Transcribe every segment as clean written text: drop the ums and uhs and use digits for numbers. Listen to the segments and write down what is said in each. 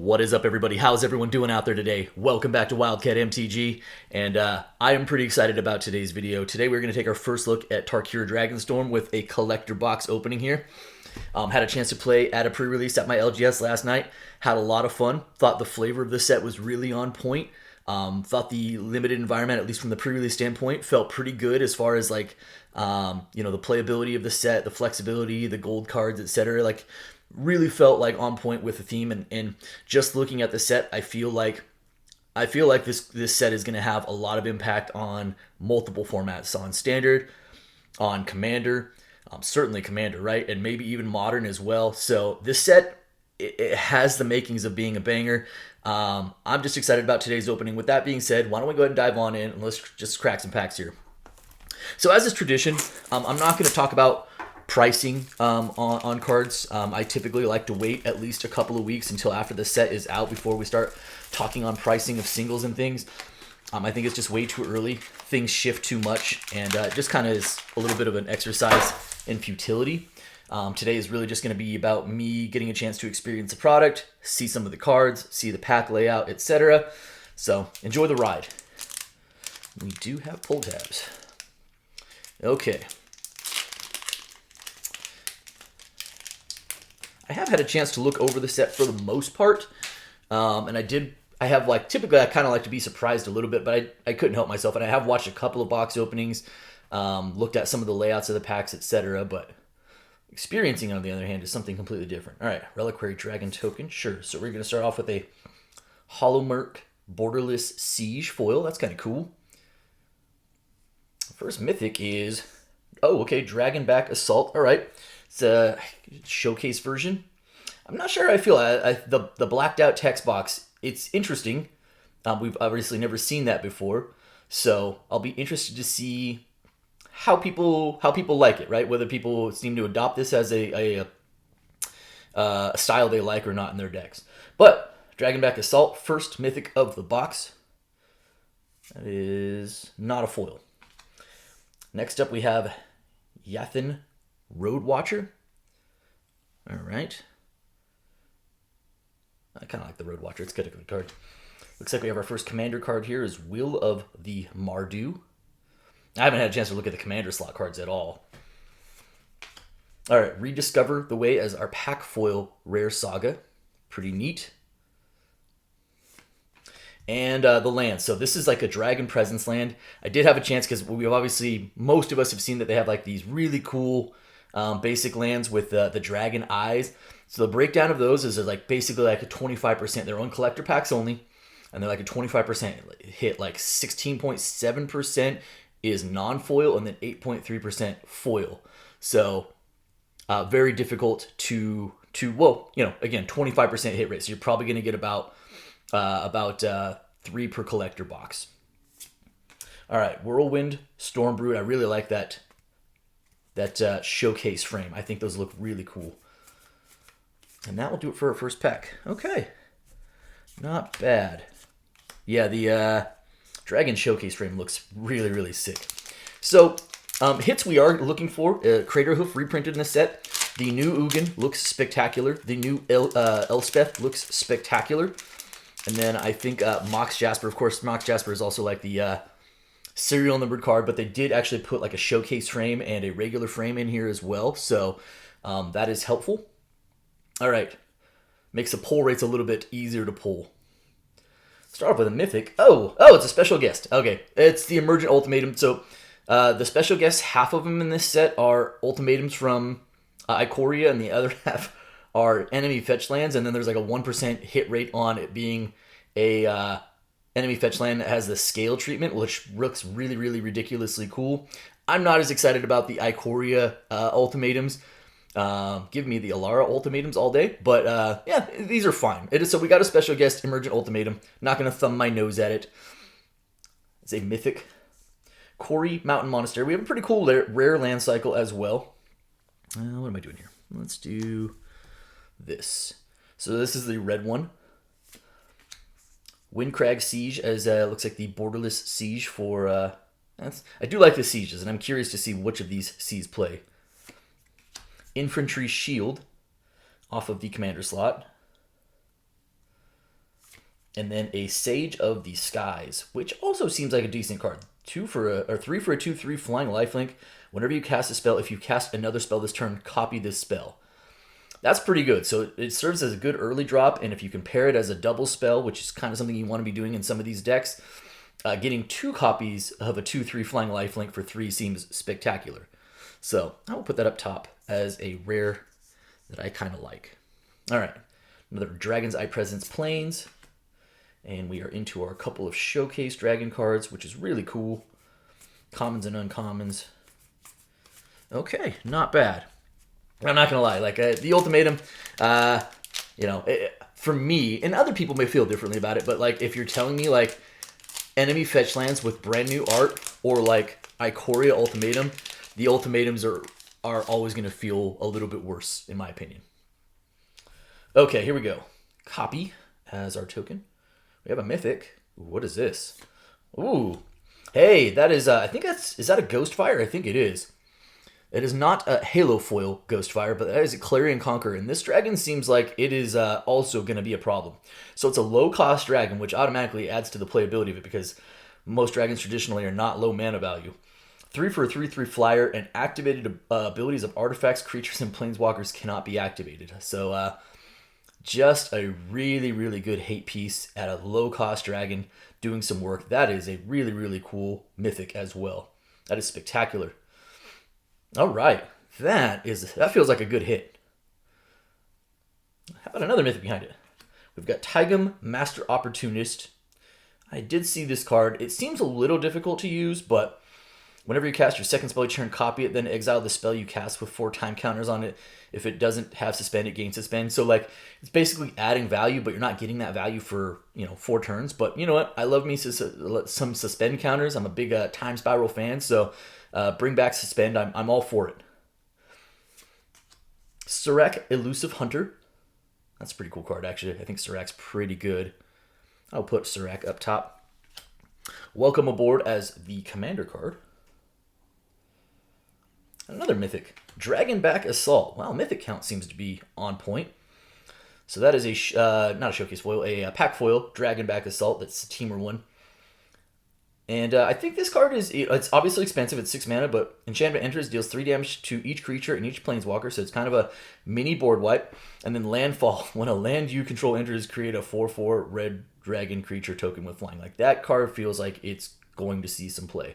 What is up, everybody? How's everyone doing out there today? Welcome back to Wildcat MTG, and I am pretty excited about today's video. Today we're going to take our first look at Tarkir Dragonstorm with a collector box opening here. Had a chance to play at a pre-release at my LGS last night. Had a lot of fun. Thought the flavor of the set was really on point. Thought the limited environment, at least from the pre-release standpoint, felt pretty good as far as like, the playability of the set, the flexibility, the gold cards, etc. Like, really felt like on point with the theme. And just looking at the set, I feel like this set is going to have a lot of impact on multiple formats, on Standard, on Commander, certainly Commander, right, and maybe even Modern as well. So this set, it has the makings of being a banger. I'm just excited about today's opening. With that being said, why don't we go ahead and dive on in and let's just crack some packs here. So as is tradition, I'm not going to talk about pricing on cards. I typically like to wait at least a couple of weeks until after the set is out before we start talking on pricing of singles and things. I think it's just way too early. Things shift too much, and it just kind of is a little bit of an exercise in futility. Today is really just going to be about me getting a chance to experience the product, see some of the cards, see the pack layout, etc. So enjoy the ride. We do have pull tabs. Okay. I have had a chance to look over the set for the most part, and typically I kind of like to be surprised a little bit, but I couldn't help myself, and I have watched a couple of box openings, looked at some of the layouts of the packs, etc., but experiencing, on the other hand, is something completely different. All right, Reliquary Dragon Token, sure. So we're going to start off with a Holomerk Borderless Siege foil. That's kind of cool. First Mythic is, Dragonback Assault. All right. It's a showcase version. I'm not sure how I feel. The blacked out text box, it's interesting. We've obviously never seen that before. So I'll be interested to see how people like it, right? Whether people seem to adopt this as a style they like or not in their decks. But Dragonback Assault, first Mythic of the box. That is not a foil. Next up we have Yathin Road Watcher. All right. I kind of like the Road Watcher. It's got a good card. Looks like we have our first Commander card here is Will of the Mardu. I haven't had a chance to look at the Commander slot cards at all. All right. Rediscover the Way as our pack foil Rare Saga. Pretty neat. And the land. So this is like a Dragon Presence land. I did have a chance because most of us have seen that they have like these really cool basic lands with the dragon eyes. So the breakdown of those is like basically like a 25%. They're on collector packs only, and they're like a 25% hit. Like 16.7% is non-foil, and then 8.3% foil. So very difficult to again, 25% hit rate. So you're probably going to get about 3 per collector box. All right, Whirlwind Stormbrood. I really like that showcase frame. I think those look really cool. And that will do it for our first pack. Okay, not bad. Yeah, the Dragon showcase frame looks really, really sick. So hits we are looking for: Craterhoof reprinted in the set. The new Ugin looks spectacular. The new Elspeth looks spectacular. And then I think Mox Jasper. Of course, Mox Jasper is also like the serial numbered card, but they did actually put like a showcase frame and a regular frame in here as well. So that is helpful. All right. Makes the pull rates a little bit easier to pull. Start off with a Mythic. Oh, it's a special guest. Okay. It's the Emergent Ultimatum. So the special guests, half of them in this set are ultimatums from Ikoria, and the other half are enemy fetch lands, and then there's like a 1% hit rate on it being a enemy fetch land that has the scale treatment, which looks really, really ridiculously cool. I'm not as excited about the Ikoria ultimatums. Give me the Alara ultimatums all day, but yeah, these are fine. So we got a special guest Emergent Ultimatum. Not going to thumb my nose at it. It's a Mythic Quarry Mountain Monastery. We have a pretty cool rare land cycle as well. What am I doing here? Let's do this. So this is the red one. Windcrag Siege, as looks like the borderless siege for. I do like the sieges, and I'm curious to see which of these seas play. Infantry Shield, off of the commander slot. And then a Sage of the Skies, which also seems like a decent card. 3 for a 2/3 flying lifelink. Whenever you cast a spell, if you cast another spell this turn, copy this spell. That's pretty good. So it serves as a good early drop, and if you compare it as a double spell, which is kind of something you want to be doing in some of these decks, getting 2 copies of a 2/3 flying lifelink for 3 seems spectacular. So I will put that up top as a rare that I kind of like. All right, another Dragon's Eye Presence Plains. And we are into our couple of showcase dragon cards, which is really cool. Commons and uncommons. Okay, not bad. I'm not going to lie. Like, the Ultimatum, for me, and other people may feel differently about it, but, like, if you're telling me, like, enemy fetch lands with brand new art or, like, Ikoria Ultimatum, the Ultimatums are always going to feel a little bit worse, in my opinion. Okay, here we go. Copy as our token. We have a mythic. Ooh, what is this? Ooh. Hey, that is, is that a Ghostfire? I think it is. It is not a Halo Foil Ghostfire, but that is a Clarion Conqueror. And this dragon seems like it is also going to be a problem. So it's a low-cost dragon, which automatically adds to the playability of it because most dragons traditionally are not low mana value. 3 for a 3/3 flyer, and activated abilities of artifacts, creatures, and planeswalkers cannot be activated. So, just a really, really good hate piece at a low-cost dragon doing some work. That is a really, really cool mythic as well. That is spectacular. All right. That feels like a good hit. How about another mythic behind it? We've got Taigam, Master Opportunist. I did see this card. It seems a little difficult to use, but whenever you cast your second spell, you turn, copy it, then exile the spell you cast with 4 time counters on it. If it doesn't have suspend, it gains suspend. So, like, it's basically adding value, but you're not getting that value for, 4 turns. But you know what? I love me some suspend counters. I'm a big time spiral fan, so bring back suspend. I'm all for it. Surrak, Elusive Hunter. That's a pretty cool card, actually. I think Surrak's pretty good. I'll put Surrak up top. Welcome aboard as the commander card. Another mythic, Dragonback Assault. Wow, mythic count seems to be on point. So that is not a showcase foil, a pack foil, Dragonback Assault. That's a Teamer 1. And I think this card it's obviously expensive. It's 6 mana, but enchantment enters, deals 3 damage to each creature and each planeswalker. So it's kind of a mini board wipe. And then landfall. When a land you control enters, create a 4/4 red dragon creature token with flying. Like, that card feels like it's going to see some play.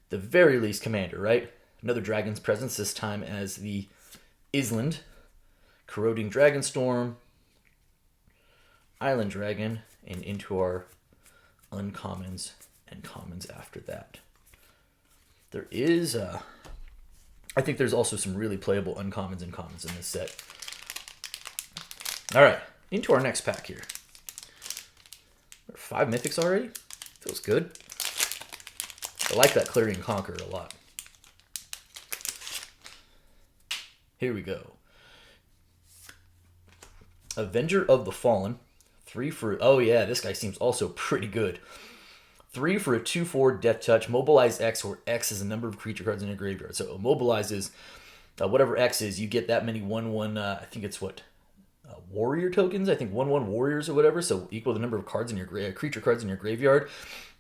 The very least commander, right? Another Dragon's Presence, this time as the Island. Corroding Dragonstorm. Island Dragon. And into our uncommons and commons after that. There is, I think there's also some really playable uncommons and commons in this set. All right, into our next pack here. There are 5 mythics already. Feels good. I like that Clarion Conqueror a lot. Here we go. Avenger of the Fallen. 3 for... Oh, yeah, this guy seems also pretty good. 3 for a 2/4 Death Touch. Mobilize X, where X is the number of creature cards in your graveyard. So mobilize is whatever X is. You get that many 1/1... I think it's what... warrior tokens, I think 1/1 warriors or whatever, so equal the number of cards in your creature cards in your graveyard,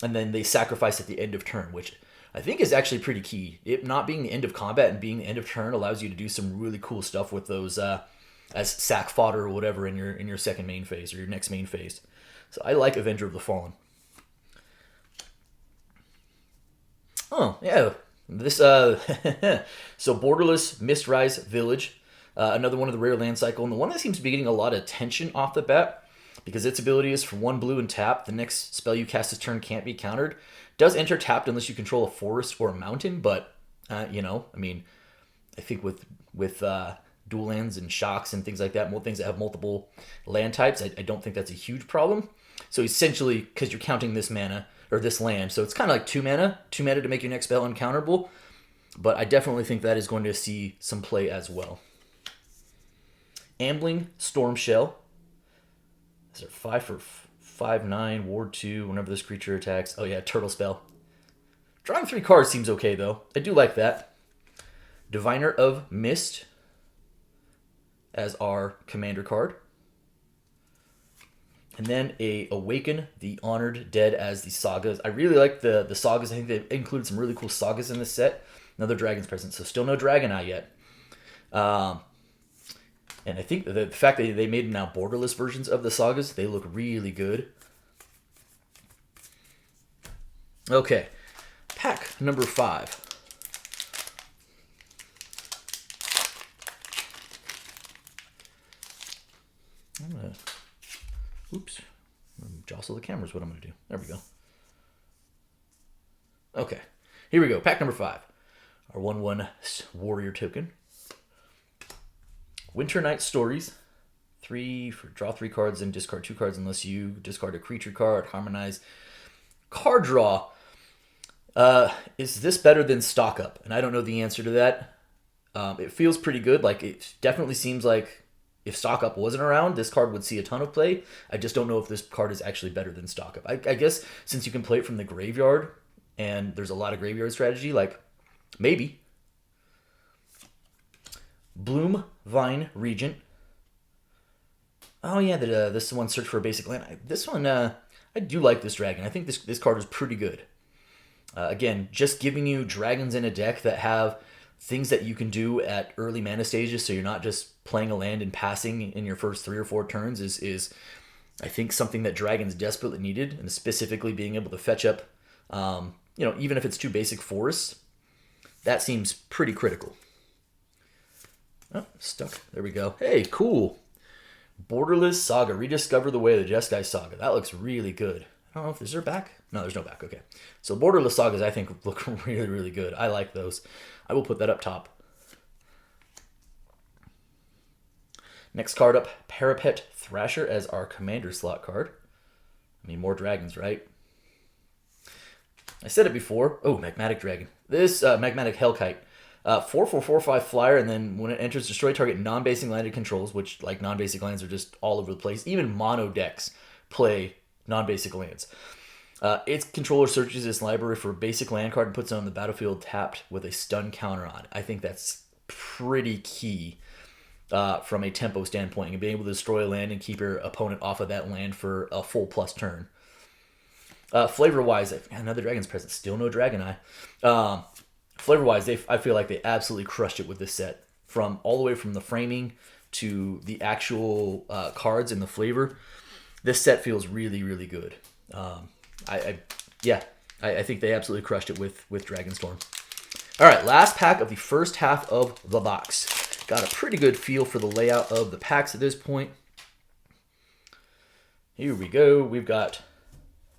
and then they sacrifice at the end of turn, which I think is actually pretty key. It not being the end of combat and being the end of turn allows you to do some really cool stuff with those as sack fodder or whatever in your second main phase or your next main phase. So I like Avenger of the Fallen. Oh yeah, this so Borderless Mistrise Village. Another one of the rare land cycle, and the one that seems to be getting a lot of attention off the bat because its ability is for 1 blue and tap. The next spell you cast this turn can't be countered. Does enter tapped unless you control a forest or a mountain, but I mean, I think with dual lands and shocks and things like that, more things that have multiple land types, I don't think that's a huge problem. So essentially, because you're counting this mana or this land, so it's kind of like 2 mana to make your next spell uncounterable. But I definitely think that is going to see some play as well. Ambling Stormshell. Is there 5 for 5/9 Ward 2 whenever this creature attacks? Oh yeah, Turtle Spell. Drawing 3 cards seems okay though. I do like that. Diviner of Mist as our commander card. And then a Awaken the Honored Dead as the Sagas. I really like the Sagas. I think they've included some really cool Sagas in this set. Another Dragon's present, so still no Dragoneye yet. And I think the fact that they made now borderless versions of the Sagas, they look really good. Okay, pack number 5. I'm gonna, oops, jostle the camera is what I'm gonna do. There we go. Okay, here we go. Pack number 5. Our 1/1 warrior token. Winter Night Stories. 3 for draw 3 cards and discard 2 cards unless you discard a creature card. Harmonize. Card draw. Is this better than Stock Up? And I don't know the answer to that. It feels pretty good. Like, it definitely seems like if Stock Up wasn't around, this card would see a ton of play. I just don't know if this card is actually better than Stock Up. I guess since you can play it from the graveyard and there's a lot of graveyard strategy, like, maybe. Bloom Vine Regent. Oh yeah, this one, Search for a Basic Land. This one, I do like this dragon. I think this card is pretty good. Again, just giving you dragons in a deck that have things that you can do at early mana stages, so you're not just playing a land and passing in your first 3 or 4 turns is I think something that dragons desperately needed, and specifically being able to fetch up, even if it's 2 basic forests, that seems pretty critical. Oh, stuck. There we go. Hey, cool. Borderless Saga. Rediscover the Way of the Jeskai Saga. That looks really good. I don't know if there's a back. No, there's no back. Okay. So Borderless Sagas, I think, look really, really good. I like those. I will put that up top. Next card up, Parapet Thrasher as our commander slot card. I mean, more dragons, right? I said it before. Oh, Magmatic Dragon. This Magmatic Hellkite. 4/4/4/5 flyer, and then when it enters, destroy target non-basic land it controls, which, like, non-basic lands are just all over the place. Even mono decks play non-basic lands. Its controller searches its library for a basic land card and puts it on the battlefield tapped with a stun counter on. I think that's pretty key from a tempo standpoint, and being able to destroy a land and keep your opponent off of that land for a full plus turn. Flavor-wise, another Dragon's Present, still no Dragoneye. Flavor-wise, I feel like they absolutely crushed it with this set. From all the way from the framing to the actual cards and the flavor, this set feels really, really good. I think they absolutely crushed it with Dragonstorm. All right, last pack of the first half of the box. Got a pretty good feel for the layout of the packs at this point. Here we go. We've got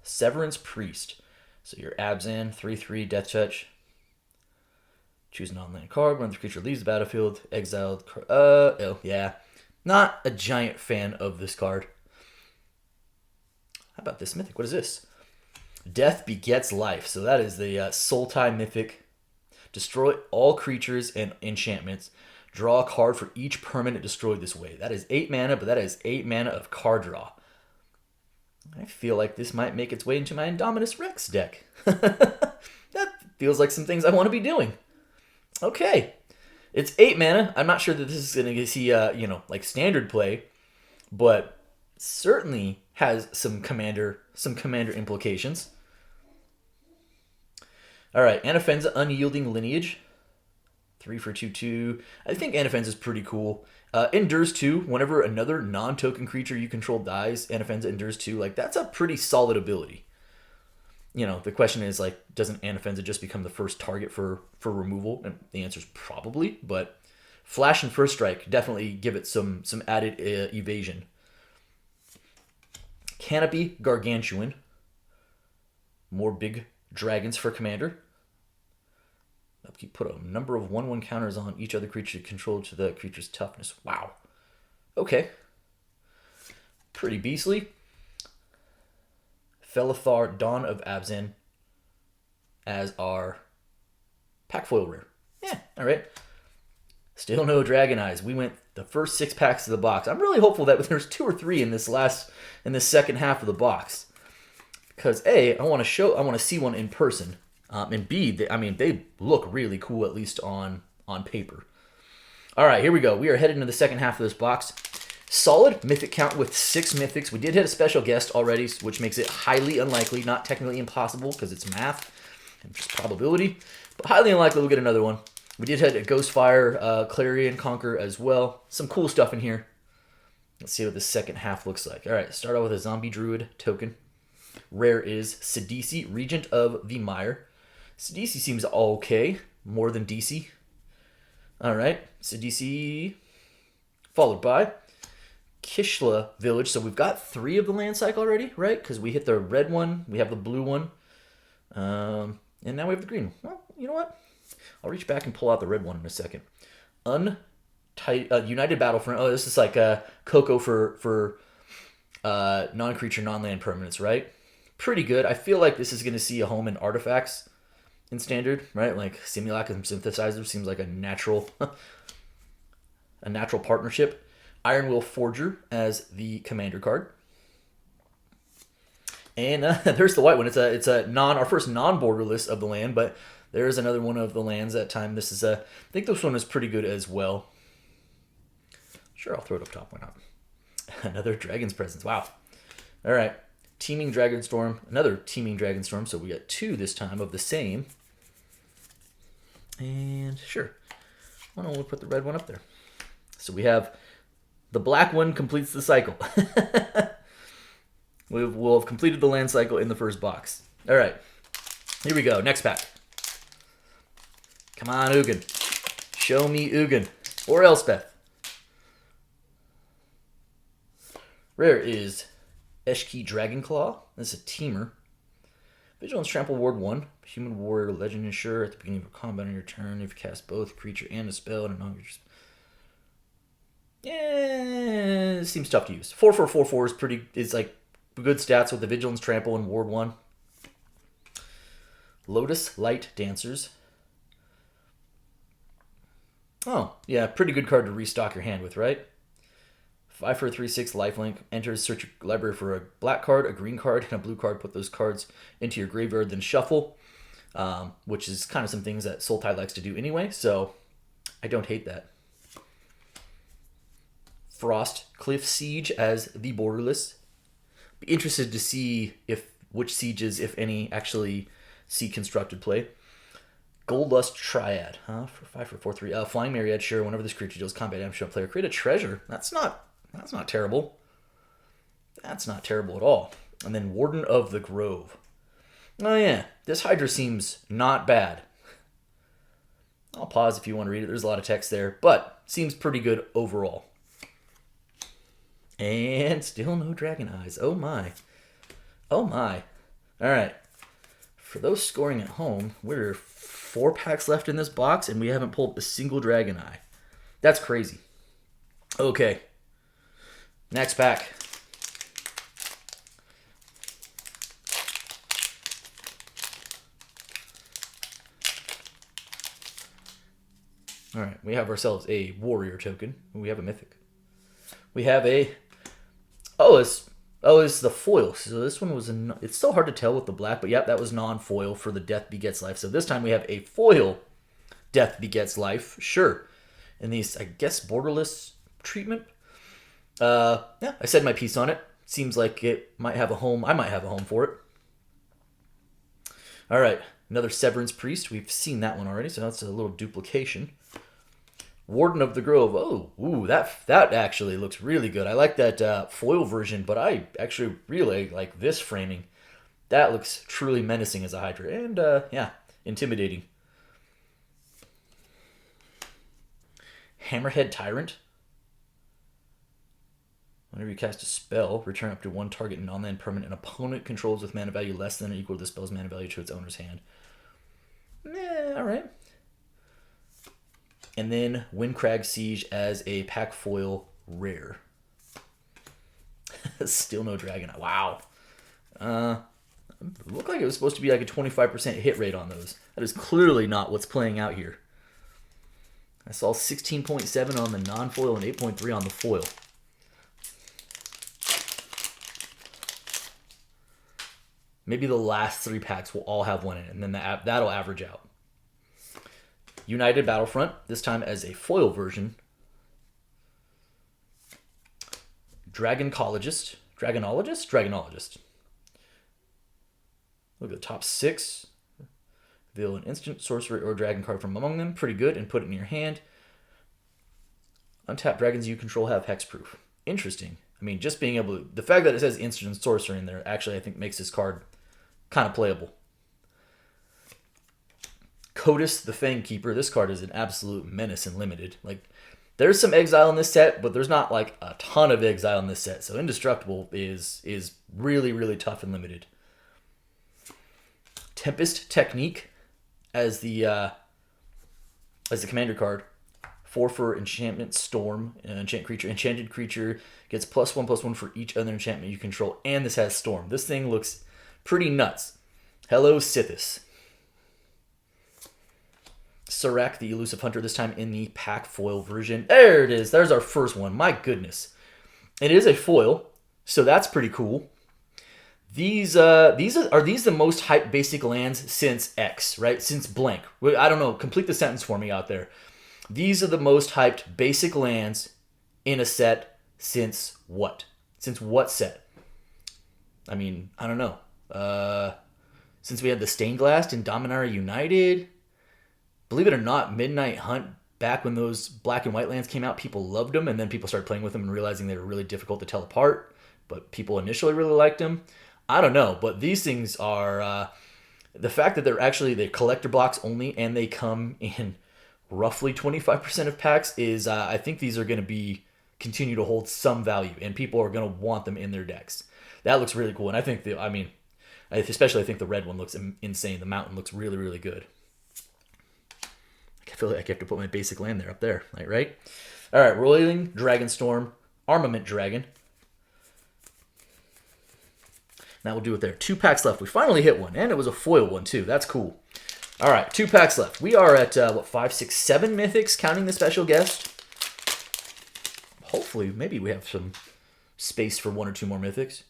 Severance Priest. So your Abzan, 3/3, Death Touch. Choose an on-land card. When the creature leaves the battlefield, exiled card. Not a giant fan of this card. How about this mythic? What is this? Death Begets Life. So that is the Sultai mythic. Destroy all creatures and enchantments. Draw a card for each permanent destroyed this way. That is 8 mana, but that is 8 mana of card draw. I feel like this might make its way into my Indominus Rex deck. That feels like some things I want to be doing. Okay, it's 8 mana. I'm not sure that this is going to see, like standard play, but certainly has some commander implications. All right, Anafenza, Unyielding Lineage, 3 for 2/2. I think Anafenza is pretty cool. Endures 2. Whenever another non-token creature you control dies, Anafenza endures 2. Like, that's a pretty solid ability. The question is, like, doesn't Anafenza just become the first target for removal? And the answer is probably, but Flash and First Strike definitely give it some added evasion. Canopy Gargantuan. More big dragons for commander. You put a number of 1/1 counters on each other creature controlled to the creature's toughness. Wow. Okay. Pretty beastly. Felithar, Dawn of Abzan as our pack foil rare. Yeah, all right. Still no Dragon Eyes. We went the first 6 packs of the box. I'm really hopeful that there's 2 or 3 in this second half of the box, because A, I want to see one in person, and B, they look really cool, at least on paper. All right, here we go. We are headed into the second half of this box. Solid mythic count with 6 mythics. We did hit a special guest already, which makes it highly unlikely, not technically impossible because it's math and just probability, but highly unlikely we'll get another one. We did hit a Ghostfire, Clarion Conquer as well. Some cool stuff in here. Let's see what the second half looks like. All right, start out with a Zombie Druid token. Rare is Sidisi, Regent of the Mire. Sidisi seems okay, more than DC. All right, Sidisi, followed by Kishla Village. So we've got 3 of the land cycle already, right? Because we hit the red one, we have the blue one, and now we have the green one. Well, you know what? I'll reach back and pull out the red one in a second. United Battlefront. Oh, this is like Coco for non-creature, non-land permanents, right? Pretty good. I feel like this is going to see a home in artifacts in Standard, right? Like Simulacrum Synthesizer seems like a natural partnership. Ironwill Forger as the commander card. And there's the white one. It's our first non-borderless of the land, but there is another one of the lands that time. This is I think this one is pretty good as well. Sure, I'll throw it up top. Why not? Another Dragon's Presence. Wow. All right. Teeming Dragonstorm. Another Teeming Dragonstorm. So we got 2 this time of the same. And sure. Why don't we put the red one up there? So we have the black one completes the cycle. We'll have completed the land cycle in the first box. All right. Here we go. Next pack. Come on, Ugin. Show me Ugin. Or Elspeth. Rare is Eshki Dragonclaw. This is a teamer. Vigilance Trample Ward 1. Human Warrior Legend Ensure at the beginning of a combat on your turn. If you cast both creature and a spell and a non-creature spell. Yeah, it seems tough to use. 4/4/4/4 is pretty. It's like good stats with the Vigilance Trample in Ward 1. Lotus Light Dancers. Oh, yeah, pretty good card to restock your hand with, right? 5 for a 3/6 lifelink. Enters, search your library for a black card, a green card, and a blue card. Put those cards into your graveyard, then shuffle, which is kind of some things that Sultai likes to do anyway, so I don't hate that. Frost Cliff Siege as the borderless. Be interested to see which sieges, if any, actually see constructed play. Goldlust Triad, for 5 for 4/3. Flying Myriad, sure. Whenever this creature deals combat damage to a player, create a treasure. That's not terrible. That's not terrible at all. And then Warden of the Grove. Oh yeah, this Hydra seems not bad. I'll pause if you want to read it. There's a lot of text there, but seems pretty good overall. And still no Dragon Eyes. Oh my. Oh my. All right. For those scoring at home, we're 4 packs left in this box, and we haven't pulled a single Dragon Eye. That's crazy. Okay. Next pack. All right, we have ourselves a warrior token. We have a mythic. We have a it's the foil. So this one was it's so hard to tell with the black, but yep, that was non-foil for the Death Begets Life. So this time we have a foil Death Begets Life. Sure. And these, I guess, borderless treatment. Yeah, I said my piece on it. Seems like it might have a home. I might have a home for it. All right, another Severance Priest. We've seen that one already, so that's a little duplication. Warden of the Grove. Oh, ooh, that actually looks really good. I like that foil version, but I actually really like this framing. That looks truly menacing as a Hydra, and yeah, intimidating. Hammerhead Tyrant. Whenever you cast a spell, return up to 1 target non-land permanent an opponent controls with mana value less than or equal to the spell's mana value to its owner's hand. All right. And then Windcrag Siege as a pack foil rare. Still no Dragon. Wow. It looked like it was supposed to be like a 25% hit rate on those. That is clearly not what's playing out here. I saw 16.7 on the non-foil and 8.3 on the foil. Maybe the last 3 packs will all have one in it, and then that'll average out. United Battlefront, this time as a foil version. Dragonologist. Dragonologist. Look at the top 6. Reveal an instant, sorcery, or dragon card from among them. Pretty good. And put it in your hand. Untapped dragons you control have hexproof. Interesting. I mean, just being able to... The fact that it says instant and sorcery in there actually, I think, makes this card kind of playable. Codis the Fangkeeper. This card is an absolute menace in Limited. Like, there's some exile in this set, but there's not, like, a ton of exile in this set. So Indestructible is really, really tough in Limited. Tempest Technique as the commander card. 4 for Enchantment Storm. Enchanted creature gets +1/+1 for each other enchantment you control. And this has Storm. This thing looks pretty nuts. Hello, Sithis. Serac, the Elusive Hunter, this time in the pack foil version. There it is. There's our first one. My goodness. It is a foil, so that's pretty cool. These are these the most hyped basic lands since X, right? Since blank. I don't know. Complete the sentence for me out there. These are the most hyped basic lands in a set since what? Since what set? I mean, I don't know. Since we had the Stained Glass and Dominaria United. Believe it or not, Midnight Hunt, back when those black and white lands came out, people loved them, and then people started playing with them and realizing they were really difficult to tell apart, but people initially really liked them. I don't know, but these things are... the fact that they're collector blocks only, and they come in roughly 25% of packs is... I think these are going to continue to hold some value, and people are going to want them in their decks. That looks really cool, and I think... especially I think the red one looks insane. The mountain looks really, really good. I feel like I have to put my basic land there up there, right? All right, Roiling Dragonstorm, Armament Dragon. That will do it there. 2 packs left. We finally hit one, and it was a foil one too. That's cool. All right, 2 packs left. We are at, 5, 6, 7 mythics, counting the special guest. Hopefully, maybe we have some space for 1 or 2 more mythics.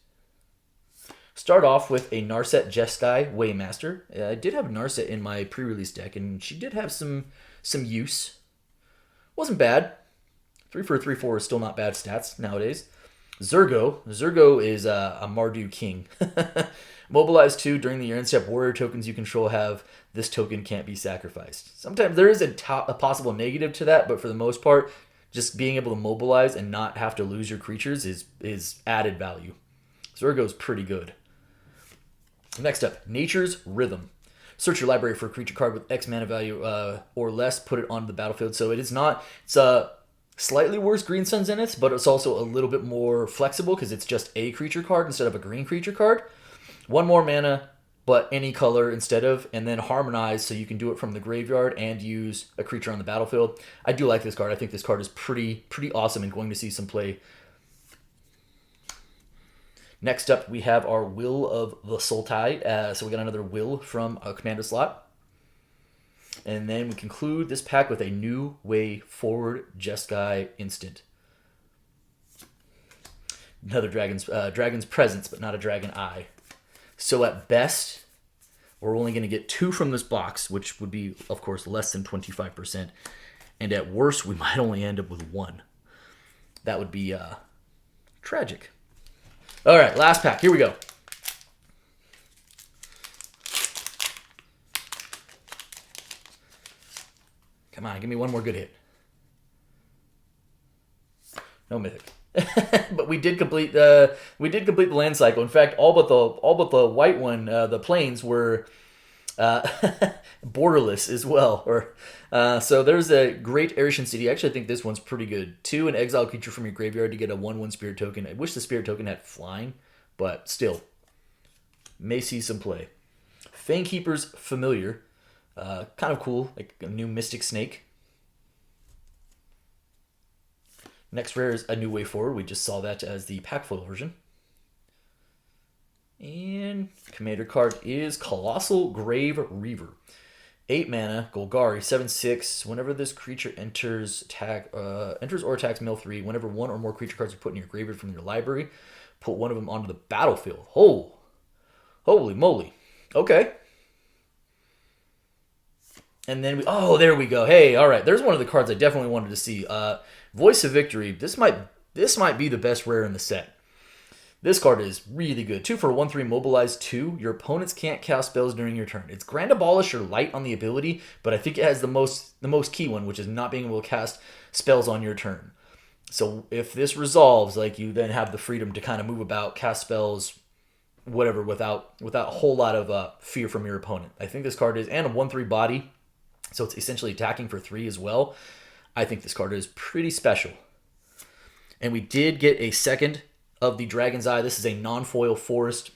Start off with a Narset Jeskai Waymaster. I did have Narset in my pre-release deck, and she did have some use. Wasn't bad. 3 for a 3/4 is still not bad stats nowadays. Zurgo. Zurgo is a Mardu King. Mobilize 2 during the end step. Warrior tokens you control have this token can't be sacrificed. Sometimes there is a possible negative to that, but for the most part, just being able to mobilize and not have to lose your creatures is added value. Zurgo's pretty good. Next up, Nature's Rhythm. Search your library for a creature card with X mana value or less, put it onto the battlefield. So it's a slightly worse Green Sun Zeniths, but it's also a little bit more flexible because it's just a creature card instead of a green creature card. 1 more mana, but any color instead of, and then harmonize so you can do it from the graveyard and use a creature on the battlefield. I do like this card. I think this card is pretty awesome and going to see some play. Next up, we have our Will of the Sultai. So we got another Will from a commander slot. And then we conclude this pack with a New Way Forward Jeskai instant. Another Dragon's Presence, but not a Dragon Eye. So at best, we're only going to get 2 from this box, which would be, of course, less than 25%. And at worst, we might only end up with 1. That would be tragic. All right, last pack. Here we go. Come on, give me one more good hit. No mythic. But we did complete the land cycle. In fact, all but the white one, the plains were borderless as well. So there's a Great Arishan City. Actually, I think this one's pretty good. 2, an exile creature from your graveyard to get a 1/1 spirit token. I wish the spirit token had flying, but still, may see some play. Fangkeeper's Familiar, kind of cool, like a new Mystic Snake. Next rare is A New Way Forward. We just saw that as the pack foil version. And commander card is Colossal Grave Reaver. 8 mana, Golgari, 7/6. Whenever this creature enters or attacks mill 3, whenever 1 or more creature cards are put in your graveyard from your library, put one of them onto the battlefield. Oh, holy moly. Okay. And then there we go. Hey, all right. There's one of the cards I definitely wanted to see. Voice of Victory. This might this might be the best rare in the set. This card is really good. 2 for 1/3 mobilize 2. Your opponents can't cast spells during your turn. It's Grand Abolish or light on the ability, but I think it has the most key one, which is not being able to cast spells on your turn. So if this resolves, like, you then have the freedom to kind of move about, cast spells, whatever, without a whole lot of fear from your opponent. I think this card is, and a 1/3 body, so it's essentially attacking for 3 as well. I think this card is pretty special. And we did get a second of the Dragon's Eye. This is a non-foil forest.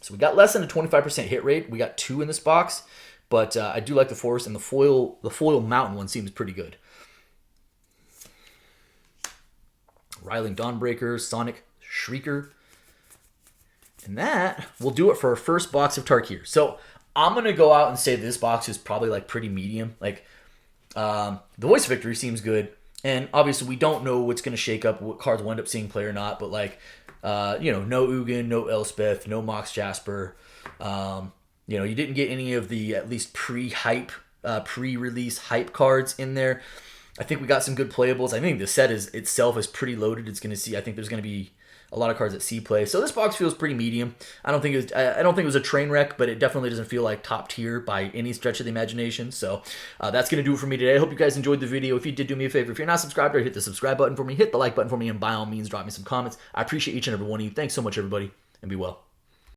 So we got less than a 25% hit rate. We got 2 in this box, but I do like the forest, and the foil mountain one seems pretty good. Riling Dawnbreaker, Sonic Shrieker. And that will do it for our first box of Tarkir. So I'm going to go out and say this box is probably like pretty medium. Like, the Voice of Victory seems good. And obviously, we don't know what's going to shake up, what cards we'll end up seeing play or not. But, like, no Ugin, no Elspeth, no Mox Jasper. You didn't get any of the at least pre-hype, pre-release hype cards in there. I think we got some good playables. I think the set itself is pretty loaded. It's going to see. I think there's going to be a lot of cards that see play. So this box feels pretty medium. I don't think it was a train wreck, but it definitely doesn't feel like top tier by any stretch of the imagination. So that's going to do it for me today. I hope you guys enjoyed the video. If you did, do me a favor. If you're not subscribed, hit the subscribe button for me. Hit the like button for me, and by all means, drop me some comments. I appreciate each and every one of you. Thanks so much, everybody, and be well.